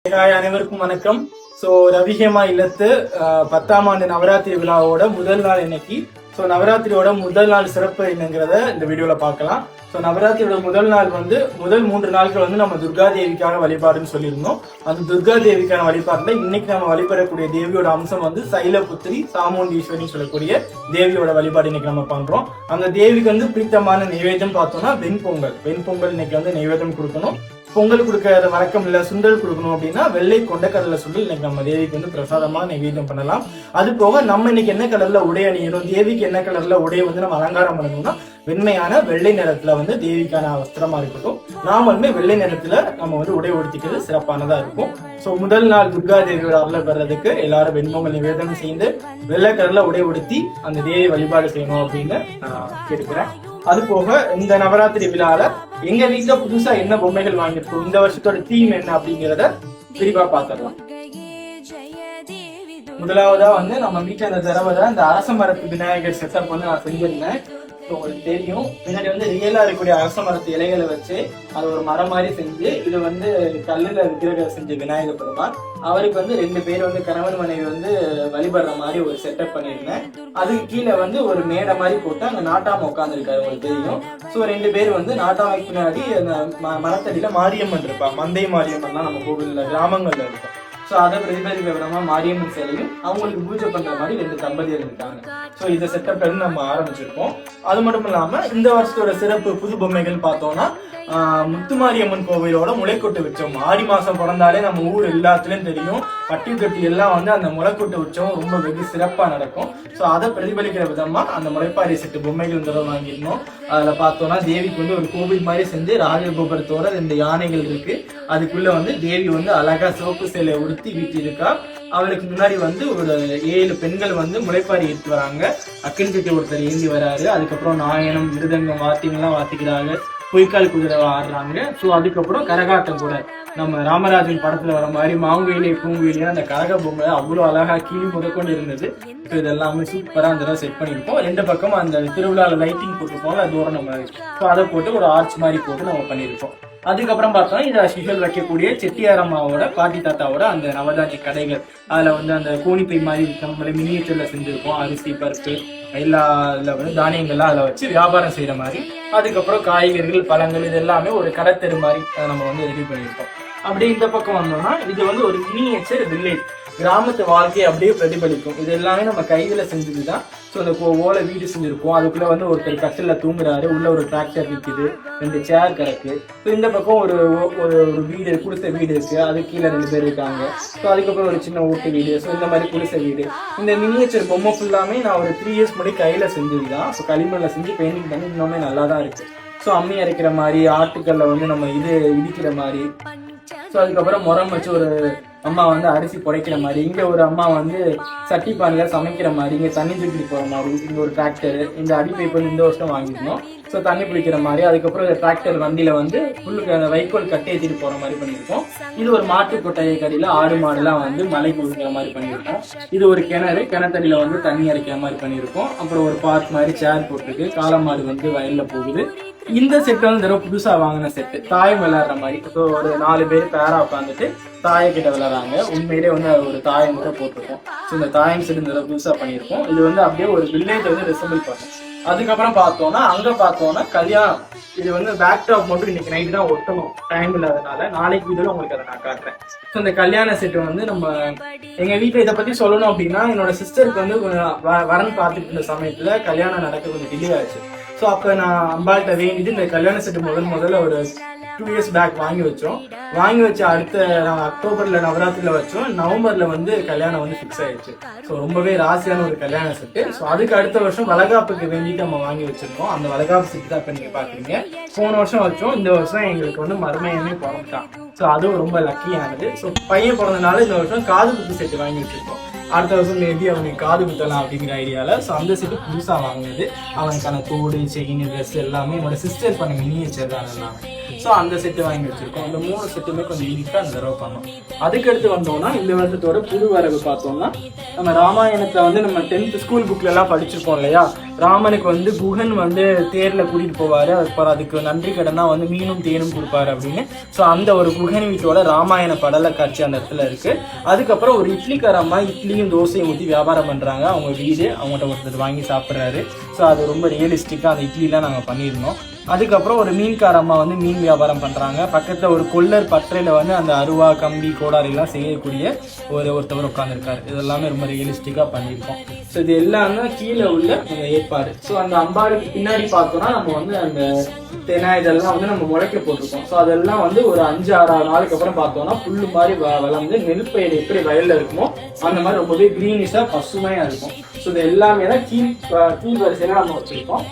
அனைவருக்கும் வணக்கம். ரவிஹேமா இல்லத்து 10ஆம் ஆண்டு நவராத்திரி விழாவோட முதல் நாள் இன்னைக்கு. நவராத்திரியோட முதல் நாள் சிறப்பு என்னங்கிறத இந்த வீடியோல பார்க்கலாம். நவராத்திரியோட முதல் நாள் முதல் 3 நாட்கள் நம்ம துர்கா தேவிக்கான வழிபாடுன்னு சொல்லியிருந்தோம். அந்த துர்கா தேவிக்கான வழிபாடுல இன்னைக்கு நம்ம வழிபடக்கூடிய தேவியோட அம்சம் சைலபுத்திரி சாமுண்டீஸ்வரின்னு சொல்லக்கூடிய தேவியோட வழிபாடு இன்னைக்கு நம்ம பண்றோம். அந்த தேவிக்கு பிடித்தமான நைவேத்தியம் பார்த்தோம்னா வெண்பொங்கல் இன்னைக்கு நைவேத்தியம் கொடுக்கணும். பொங்கல் கொடுக்கற வழக்கம் இல்ல, சுண்டல் கொடுக்கணும் அப்படின்னா வெள்ளை கொண்டக்கடலை சுண்டல் இன்னைக்கு நம்ம தேவிக்கு பிரசாதமா நைவேத்தியம் பண்ணலாம். அது போக நம்ம இன்னைக்கு என்ன கலர்ல உடை அணியணும், தேவிக்கு என்ன கலர்ல உடைய நம்ம அலங்காரம் பண்ணணும்னா வெண்மையான வெள்ளை நிறத்துல தேவிக்கான வஸ்திரமா இருக்கட்டும். நாமளுமே வெள்ளை நிறத்துல நம்ம உடை உடுத்திக்கிறது சிறப்பானதா இருக்கும். முதல் நாள் துர்கா தேவியோட அருளை பெறதுக்கு எல்லாரும் வெண்பொங்கல் நிவேதனம் செய்து வெள்ளை கலர்ல உடை உடுத்தி அந்த தேவி வழிபாடு செய்யணும் அப்படின்னு கேட்கிறேன். அது போக இந்த நவராத்திரி விழால எங்க வீட்டுல புதுசா என்ன பொம்மைகள் வாங்கியிருக்கோம், இந்த வருஷத்தோட தீம் என்ன அப்படிங்கறத விரிவா பாத்துடலாம். முதலாவதா நம்ம வீட்டுல அந்த தடவை அந்த அரச மரத்து விநாயகர் செட்டப் நான் செஞ்சிருந்தேன். உங்களுக்கு தெரியும், பின்னாடி ரியலா இருக்கக்கூடிய அரச மரத்து இலைகளை வச்சு அது ஒரு மரம் மாதிரி செஞ்சு இது கல்லுல விக்கிரக செஞ்ச விநாயகர் பெருமாள். அவருக்கு 2 பேர் கணவன் மனைவி வழிபடுற மாதிரி ஒரு செட்டப் பண்ணிருந்தேன். அதுக்கு கீழே ஒரு மேடை மாதிரி போட்டு அங்க நாட்டாம உட்காந்துருக்காரு, உங்களுக்கு தெரியும். 2 பேர் நாட்டாமைக்கு பின்னாடி அந்த மரத்தடியில மாரியம்மன் இருப்பா. மந்தை மாரியம்மன் தான் நம்ம கோவில்ல கிராமங்கள்ல இருக்கும். அதை பிரதிபலிக்க விடமா மாரியம்மன் சிலையும் அவங்களுக்கு பூஜை பண்ற மாதிரி 2 தம்பதியர் இருக்காங்க. இதை செட்டப் நம்ம ஆரம்பிச்சிருக்கோம். அது மட்டும் இல்லாம இந்த வருஷத்தோட சிறப்பு புது பொம்மைகள் பார்த்தோம்னா முத்துமாரியம்மன் கோவிலோட முளைக்கொட்டு உற்சவம். ஆடி மாசம் பிறந்தாலே நம்ம ஊர் எல்லாத்துலயும் தெரியும், பட்டி தொட்டி எல்லாம் அந்த முளைக்கொட்டு உற்சவம் ரொம்ப வெகு சிறப்பா நடக்கும். அதை பிரதிபலிக்கிற விதமா அந்த முளைப்பாரி செட்டு பொம்மைகள் வாங்கியிருந்தோம். அதுல பார்த்தோம்னா தேவிக்கு ஒரு கோவில் மாதிரி செஞ்சு ராஜகோபுரத்தோட 2 யானைகள் இருக்கு. அதுக்குள்ள தேவி அழகா சிவப்பு சேலை உடுத்தி வீட்டு இருக்கா. அவளுக்கு முன்னாடி ஒரு 7 பெண்கள் முளைப்பாரி எடுத்து வராங்க. அக்கன் கட்டி ஒருத்தர் ஏந்தி வராரு. அதுக்கப்புறம் நாயனம் மிருதங்கம் வாத்தியங்கள்லாம் வாத்திக்கிறாங்க. பொய்க்கால் குதிரை ஆடுறாங்க. அதுக்கப்புறம் கரகாட்டம் கூட நம்ம ராமராஜன் படத்துல வர மாதிரி மாங்குயிலே பூங்குயிலே அந்த கரக பொம்மை அவ்வளவு அழகா கீழ் முதற்கொண்டு இருந்தது. இதெல்லாமே சூப்பரா அந்த செட் பண்ணிருப்போம். 2 பக்கம் அந்த திருவிழால லைட்டிங் போட்டுருப்போம், அது தூரம் மாதிரி. அதை போட்டு ஒரு ஆர்ச் மாதிரி போட்டு நம்ம பண்ணிருப்போம். அதுக்கப்புறம் பார்த்தோம்னா இதை சிஷல் வைக்கக்கூடிய செட்டியார் அம்மாவோட பாட்டி தாத்தாவோட அந்த நவதானிய கடைகள், அதுல அந்த கோணிப்பை மாதிரி நம்மள மினியேச்சர்ல செஞ்சிருப்போம். அரிசி பருப்பு எல்லா தானியங்கள்லாம் அதில் வச்சு வியாபாரம் செய்யற மாதிரி. அதுக்கப்புறம் காய்கறிகள் பழங்கள் இது எல்லாமே ஒரு கடத்தெரு மாதிரி நம்ம ரெடி பண்ணியிருப்போம். அப்படி இந்த பக்கம் வந்தோம்னா இது ஒரு மினியேச்சர் வில்லேஜ், கிராமத்து வாழ்க்கையை அப்படியே பிரதிபலிக்கும். இது எல்லாமே நம்ம கையில செஞ்சதுதான். அந்த ஓலை வீடு செஞ்சிருப்போம். அதுக்குள்ள ஒருத்தர் கட்டில தூங்குறாரு, உள்ள ஒரு டிராக்டர் நிற்குது, 2 சேர் கிடக்கு. இந்த பக்கம் ஒரு வீடு, குடிசை வீடு இருக்கு. அது கீழே 2 பேர் இருக்காங்க. அதுக்கப்புறம் ஒரு சின்ன ஓட்டு வீடு. இந்த மாதிரி குடிசை வீடு. இந்த மினியேச்சர் பொம்மை ஃபுல்லாமே நான் ஒரு 3 இயர்ஸ் முன்னாடி கையில செஞ்சதுதான். களிமண்ல செஞ்சு பெயிண்டிங் பண்ணி இன்னுமே நல்லா தான் இருக்கு. அம்மி அரைக்கிற மாதிரி, ஆட்டுக்கல்ல நம்ம இடிக்கிற மாதிரி. அதுக்கப்புறம் முறம் வச்சு ஒரு அம்மா அரிசி புடைக்கிற மாதிரி, இங்க ஒரு அம்மா சட்டி பானையில சமைக்கிற மாதிரி, இங்க தண்ணி தூக்கிட்டு போற மாதிரி, இங்க ஒரு டிராக்டர், இந்த அடிப்பைப்பு இந்த வருஷம் வாங்கிருந்தோம். தண்ணி பிடிக்கிற மாதிரி. அதுக்கப்புறம் இந்த டிராக்டர் வண்டியில புல்லுக்கு அந்த வைக்கோல் கட்டி ஏற்றிட்டு போற மாதிரி பண்ணிருக்கோம். இது ஒரு மாட்டு கொட்டையை கடியில ஆடு மாடுலாம் மலைக்கு விழுக்கிற மாதிரி பண்ணிருக்கோம். இது ஒரு கிணத்தடியில தண்ணி அரைக்கிற மாதிரி பண்ணிருக்கோம். அப்புறம் ஒரு பார்க் மாதிரி சேர் போட்டிருக்கு. காளமாடு வயல்ல போகுது. இந்த செட் தடவை புதுசா வாங்கின செட்டு, தாயம் விளையாடுற மாதிரி. ஒரு 4 பேர் பேரா உட்காந்துட்டு தாய கிட்ட விளையாடுறாங்க. உண்மையிலே ஒரு தாயம் கூட போட்டிருக்கோம். இந்த தாயம் செட் இந்த புதுசா பண்ணியிருக்கோம். இது அப்படியே ஒரு வில்லேஜ் ரிசம்பிள் பண்ணும். அதுக்கப்புறம் பார்த்தோம்னா கல்யாணம். இது பேக் டாப் மட்டும் இன்னைக்கு நைட்டு தான் ஒட்டணும், டைம் இல்லாதனால. நாளைக்கு வீடியோல உங்களுக்கு அதை நான் காட்டுறேன். இந்த கல்யாண செட்டு நம்ம எங்க வீட்டுல இதை பத்தி சொல்லணும் அப்படின்னா, என்னோட சிஸ்டருக்கு வரன் பார்த்துட்டு இருந்த சமயத்துல கல்யாணம் நடக்க கொஞ்சம் டிலே ஆச்சு. அப்ப நான் அம்பாள்கிட்ட வேண்டிட்டு இந்த கல்யாண செட்டு முதல்ல ஒரு 2 இயர்ஸ் பேக் வாங்கி வச்சு அடுத்த அக்டோபர்ல நவராத்திரில வச்சோம். நவம்பர்ல கல்யாணம் ஃபிக்ஸ் ஆயிடுச்சு. ரொம்பவே ராசியான ஒரு கல்யாண செட்டு. அதுக்கு அடுத்த வருஷம் வளகாப்புக்கு வேண்டிட்டு நம்ம வாங்கி வச்சிருக்கோம். அந்த வளகாப்பு செட்டு தான் இப்ப நீங்க பாக்குறீங்க. போன வருஷம் வச்சோம். இந்த வருஷம் எங்களுக்கு மருமையுமே பிறந்துட்டான். அதுவும் ரொம்ப லக்கியானது. பையன் பிறந்தனால இந்த வருஷம் காது குத்து செட்டு வாங்கி வச்சிருக்கோம். அடுத்த வருஷம் மேபி அவனுக்கு காது குத்தலாம் அப்படிங்கிற ஐடியால. அந்த செட்டு புதுசா வாங்கினது. அவனுக்கான தோடு, செயின், ட்ரெஸ் எல்லாமே என்னோட சிஸ்டர் பண்ண மினியேச்சர் தான் எல்லாமே. ஸோ அந்த செட்டு வாங்கி வச்சிருக்கோம். இந்த 3 செட்டுமே கொஞ்சம் யூனிக்கா அந்த தடவை பண்ணோம். அதுக்கடுத்து வந்தோம்னா இந்த வருஷத்தோட புது வரவு பார்த்தோம்னா, நம்ம ராமாயணத்தை வந்து நம்ம 10th ஸ்கூல் புக்ல எல்லாம் படிச்சிருப்போம் இல்லையா. ராமனுக்கு வந்து குகன் வந்து தேர்ல கூட்டிட்டு போவாரு, அதுக்கப்புறம் அதுக்கு நன்றி கடனா வந்து மீனும் தேனும் கொடுப்பாரு அப்படின்னு. ஸோ அந்த ஒரு குகன் வீட்டோட ராமாயண படல காட்சி அந்த இடத்துல இருக்கு. அதுக்கப்புறம் ஒரு இட்லிக்காரம்மா இட்லியும் தோசையும் ஊற்றி வியாபாரம் பண்றாங்க. அவங்க வீடு, அவங்கள்ட்ட ஒருத்தர் வாங்கி சாப்பிட்றாரு. ஸோ அது ரொம்ப ரியலிஸ்டிக்கா அந்த இட்லிலாம் நாங்கள் பண்ணியிருந்தோம். அதுக்கப்புறம் ஒரு மீன்காரம்மா வந்து மீன் வியாபாரம் பண்றாங்க. பக்கத்துல ஒரு கொள்ளர் பற்றையில வந்து அந்த அருவா கம்பி கோடாரி எல்லாம் செய்யக்கூடிய ஒருத்தவர் உட்காந்துருக்காரு. இதெல்லாமே ரொம்ப ரியலிஸ்டிக்கா பண்ணியிருக்கோம். ஸோ இது எல்லாமே கீழே உள்ள அந்த ஏற்பாடு. ஸோ அந்த அம்பாளுக்கு பின்னாடி பார்த்தோம்னா நம்ம வந்து அந்த தெனா இதெல்லாம் வந்து நம்ம முளைக்க போட்டிருக்கோம். ஸோ அதெல்லாம் வந்து ஒரு 5-6 நாளுக்கு அப்புறம் பார்த்தோம்னா புல்லு மாதிரி வளர்ந்து நெல்பயிர் எப்படி வயல்ல இருக்குமோ அந்த மாதிரி ரொம்பவே கிரீனிஷா பசுமையா இருக்கும். ஸோ இது எல்லாமே தான் கீழ் வரிசையில நம்ம வச்சிருக்கோம்.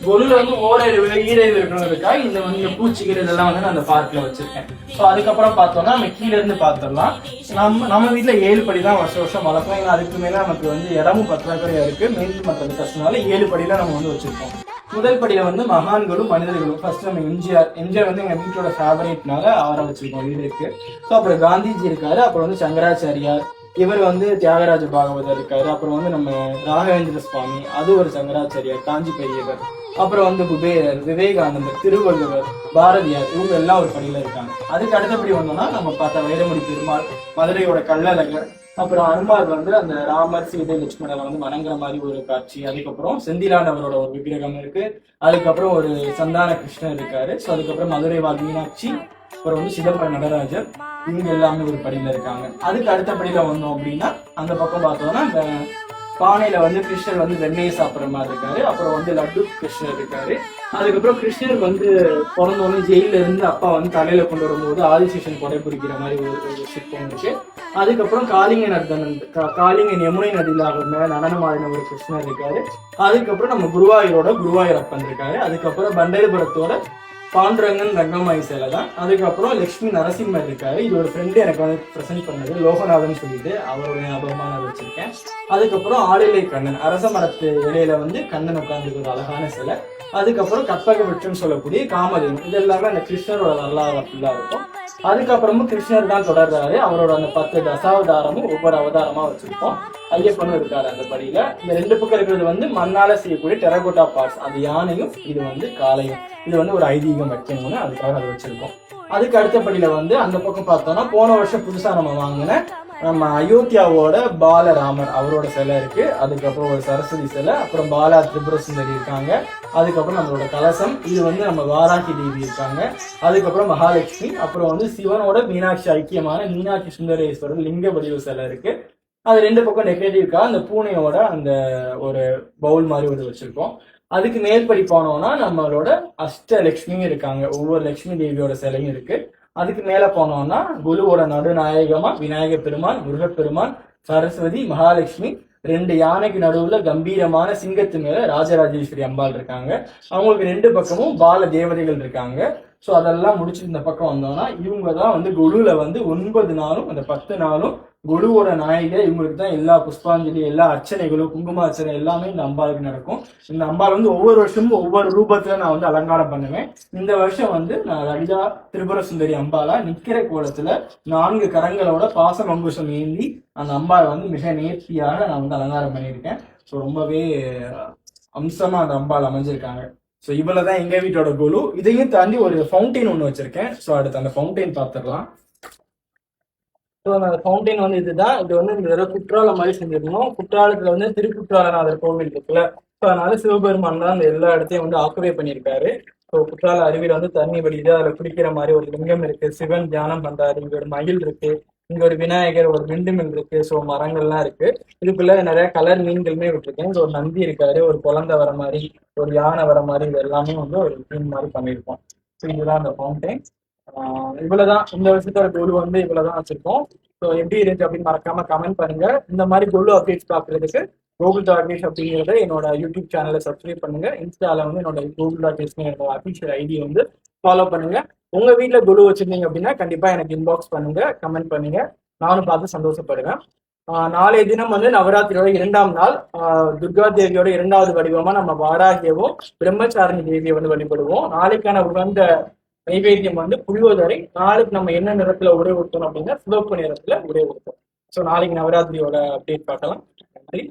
கொலுல வந்து ஈரைவு இருக்கா. இந்த வந்து பூச்சிகள் இதெல்லாம் வந்து நான் அந்த பார்க்ல வச்சிருக்கேன். ஸோ அதுக்கப்புறம் பார்த்தோம்னா நம்ம கீழே இருந்து பார்த்துடலாம். நம்ம வீட்டுல 7 படி தான் வருஷம் வளர்ப்போம். ஏன்னா அதுக்கு மேல நமக்கு வந்து இடமும் பற்றாக்குறையா இருக்கு. மெயின் பண்றது கஷ்டனால 7 படியில நம்ம வந்து வச்சிருக்கோம். முதல் படியில வந்து மகான்களும் மனிதர்களும். ஃபர்ஸ்ட் நம்ம எம்ஜிஆர் வந்து எங்க வீட்டோட ஃபேவரேட்னால அவரை வச்சிருக்கோம் வீடுக்கு. ஸோ அப்புறம் காந்திஜி இருக்காரு, அப்புறம் வந்து சங்கராச்சாரியார், இவர் வந்து தியாகராஜ பாகவதர் இருக்காரு, அப்புறம் வந்து நம்ம ராகவேந்திர சுவாமி, அது ஒரு சங்கராச்சாரியார், காஞ்சி பெரியவர், அப்புறம் வந்து குபேரர், விவேகானந்தர், திருவள்ளுவர், பாரதியார், இவங்க எல்லாம் ஒரு படியில இருக்காங்க. அதுக்கு அடுத்தபடி வந்தோம்னா நம்ம பார்த்த வைரமுடி பெருமாள், மதுரையோட கள்ளழகர், அப்புறம் அனுமார் வந்து அந்த ராமர் சீதை லட்சுமணர் வந்து வணங்குற மாதிரி ஒரு காட்சி. அதுக்கப்புறம் செந்திலாண்டவரோட ஒரு விக்கிரகம் இருக்கு. அதுக்கப்புறம் ஒரு சந்தான கிருஷ்ணர் இருக்காரு. ஸோ அதுக்கப்புறம் மதுரை வாழ் மீனாட்சி, அப்புறம் வந்து சிதம்பரம் நடராஜர், இவங்க எல்லாமே ஒரு படியில இருக்காங்க. அதுக்கு அடுத்த படியில வந்தோம் அப்படின்னா அந்த பக்கம் பார்த்தோம்னா இந்த பானையில வந்து கிருஷ்ணர் வந்து வெண்ணெயை சாப்பிட்ற மாதிரி இருக்காரு. அப்புறம் வந்து லட்டு கிருஷ்ணர் இருக்காரு. அதுக்கப்புறம் கிருஷ்ணர் வந்து பிறந்தோடனே ஜெயில இருந்து அப்பா வந்து தலையில கொண்டு வரும்போது ஆதிசேஷன் கொடை பிடிக்கிற மாதிரி ஒரு சிற்பம் இருக்கு. அதுக்கப்புறம் காளிங்க யமுனை நதியில நடனம் ஆடின ஒரு கிருஷ்ணர் இருக்காரு. அதுக்கப்புறம் நம்ம குருவாயூரப்பன் இருக்காரு. அதுக்கப்புறம் பண்டரிபுரத்தோட பாண்டுரங்கன் ரங்கமாயி சேலை தான். அதுக்கப்புறம் லட்சுமி நரசிம்மர் இருக்காரு. இது ஒரு ஃப்ரெண்டு எனக்கு வந்து ப்ரெசென்ட் பண்ணது, லோகநாதன் சொல்லிட்டு, அவருடைய ஞாபகமா நான் வச்சிருக்கேன். அதுக்கப்புறம் ஆளிலை கண்ணன், அரச மரத்து இலையில வந்து கண்ணன் உட்கார்ந்து ஒரு அழகான சிலை. அதுக்கப்புறம் கற்பக விட்டுன்னு சொல்லக்கூடிய காமதேவன். இது எல்லாமே அந்த கிருஷ்ணரோட வரலாறு ஃபுல்லா இருக்கும். அதுக்கப்புறமும் கிருஷ்ணர் தான் தொடர்றாரு. அவரோட அந்த 10 தசாவதாரமும் ஒவ்வொரு அவதாரமா வச்சிருக்கோம். ஐயப்பனும் இருக்காரு அந்த படியில. இந்த 2 பக்கம் இருக்கிறது வந்து மண்ணால செய்யக்கூடிய டெரகோட்டா பார்ட்ஸ், அது யானையும் இது வந்து காளையும். இது வந்து ஒரு ஐதீகம் வைக்கணும்னு அதுக்காக அதை வச்சிருக்கோம். அதுக்கு அடுத்தபடியில வந்து அந்த பக்கம் பார்த்தோம்னா போன வருஷம் புதுசா நம்ம வாங்கின நம்ம அயோத்தியாவோட பாலராமர் அவரோட சிலை இருக்கு. அதுக்கப்புறம் ஒரு சரஸ்வதி சிலை, அப்புறம் பாலா திரிபுர சுந்தரி இருக்காங்க. அதுக்கப்புறம் நம்மளோட கலசம், இது வந்து நம்ம வாராகி தேவி இருக்காங்க. அதுக்கப்புறம் மகாலட்சுமி, அப்புறம் வந்து சிவனோட மீனாட்சி ஐக்கியமான மீனாட்சி சுந்தரேஸ்வரர் லிங்க வடிவ சிலை இருக்கு. அது 2 பக்கம் டெக்கரேட்டிவ்க்கா அந்த பூனையோட அந்த ஒரு பவுல் மாதிரி ஒரு வச்சிருக்கோம். அதுக்கு மேல்படி போனோம்னா நம்மளோட அஷ்டலட்சுமியும் இருக்காங்க. ஒவ்வொரு லட்சுமி தேவியோட சிலையும் இருக்கு. அதுக்கு மேல போனோம்னா குருவோட நடுநாயகமா விநாயக பெருமான், முருகப்பெருமான், சரஸ்வதி, மகாலட்சுமி, 2 யானைக்கு நடுவுல கம்பீரமான சிங்கத்து மேல ராஜராஜேஸ்வரி அம்பாள் இருக்காங்க. அவங்களுக்கு 2 பக்கமும் பால தேவதைகள் இருக்காங்க. ஸோ அதெல்லாம் முடிச்சுட்டு இந்த பக்கம் வந்தோம்னா இவங்க தான் வந்து குழுல வந்து 9 நாளும் அந்த 10 நாளும் குழுவோட நாயகர். இவங்களுக்கு தான் எல்லா புஷ்பாஞ்சலி, எல்லா அர்ச்சனைகளும், குங்கும அர்ச்சனை எல்லாமே இந்த அம்பாளுக்கு நடக்கும். இந்த அம்பாள் வந்து ஒவ்வொரு வருஷமும் ஒவ்வொரு ரூபத்துல நான் வந்து அலங்காரம் பண்ணுவேன். இந்த வருஷம் வந்து நான் லலிதா திரிபுர சுந்தரி அம்பாளா நிக்கிற கோலத்துல 4 கரங்களோட பாசம் அங்குஷம் ஏந்தி அந்த அம்பாள் வந்து மிக நேர்த்தியாக நான் வந்து அலங்காரம் பண்ணியிருக்கேன். ஸோ ரொம்பவே அம்சமா அந்த அம்பாள் அமைஞ்சிருக்காங்க. ஸோ இவ்வளவுதான் எங்க வீட்டோட குழு. இதையும் தாண்டி ஒரு ஃபவுண்டைன் ஒன்று வச்சிருக்கேன். ஸோ அடுத்து அந்த ஃபவுண்டைன் பார்த்துடலாம். ஸோ அந்த ஃபவுண்டைன் வந்து இதுதான். இது வந்து இந்த தடவை குற்றாலம் மாதிரி செஞ்சிருக்கணும். குற்றாலத்துல வந்து திருக்குற்றாலநாதர் கோவில் இருக்குல்ல. ஸோ அதனால சிவபெருமான் தான் அந்த எல்லா இடத்தையும் வந்து ஆக்குபை பண்ணியிருக்காரு. ஸோ குற்றால அருவியில வந்து தண்ணி வடியுது, அதுல குடிக்கிற மாதிரி ஒரு லிங்கம் இருக்கு, சிவன் தியானம் பண்றாரு, இங்க ஒரு மயில் இருக்கு, இங்க ஒரு விநாயகர், ஒரு விண்டுமில் இருக்கு, ஸோ மரங்கள்லாம் இருக்கு. இதுக்குள்ள நிறைய கலர் மீன்களுமே விட்டுருக்கேன். இங்க ஒரு நந்தி இருக்காரு, ஒரு குழந்தை வர மாதிரி, ஒரு யானை வர மாதிரி, இது எல்லாமே வந்து ஒரு மீன் மாதிரி பண்ணியிருக்கோம். ஸோ இதுதான் அந்த ஃபவுண்டைன். இவ்வளவுதான் இந்த வருஷத்தோட கோலு வந்து இவ்வளவுதான் வச்சிருக்கோம். ஸோ எப்படி இருக்கு அப்படின்னு மறக்காம கமெண்ட் பண்ணுங்க. இந்த மாதிரி கோலு அப்டேட்ஸ் பார்க்கறதுக்கு கோகுல்.டேஸ் அப்படிங்கிறத என்னோட யூடியூப் சேனலை சப்ஸ்கிரைப் பண்ணுங்க. இன்ஸ்டால வந்து என்னோட கோகுல்.டேஸ் என்னோட அபிஷியல் ஐடி வந்து ஃபாலோ பண்ணுங்க. உங்க வீட்டுல குழு வச்சிருந்தீங்க அப்படின்னா கண்டிப்பா எனக்கு இன்பாக்ஸ் பண்ணுங்க, கமெண்ட் பண்ணுங்க, நானும் பார்த்து சந்தோஷப்படுவேன். நாளைய தினம் வந்து நவராத்திரியோட 2ஆம் நாள். துர்கா தேவியோட 2வது வடிவமா நம்ம வாராகியவும் பிரம்மச்சாரணி தேவியை வந்து வழிபடுவோம். நாளைக்கான உகந்த நைவேத்தியம் வந்து புளியோதரை. நாளுக்கு நம்ம என்ன நிறத்துல உடை கொடுத்தோம் அப்படின்னா சிவப்பு நிறத்துல உடை கொடுத்தோம். ஸோ நாளைக்கு நவராத்திரியோட அப்டேட் பார்க்கலாம். நன்றி.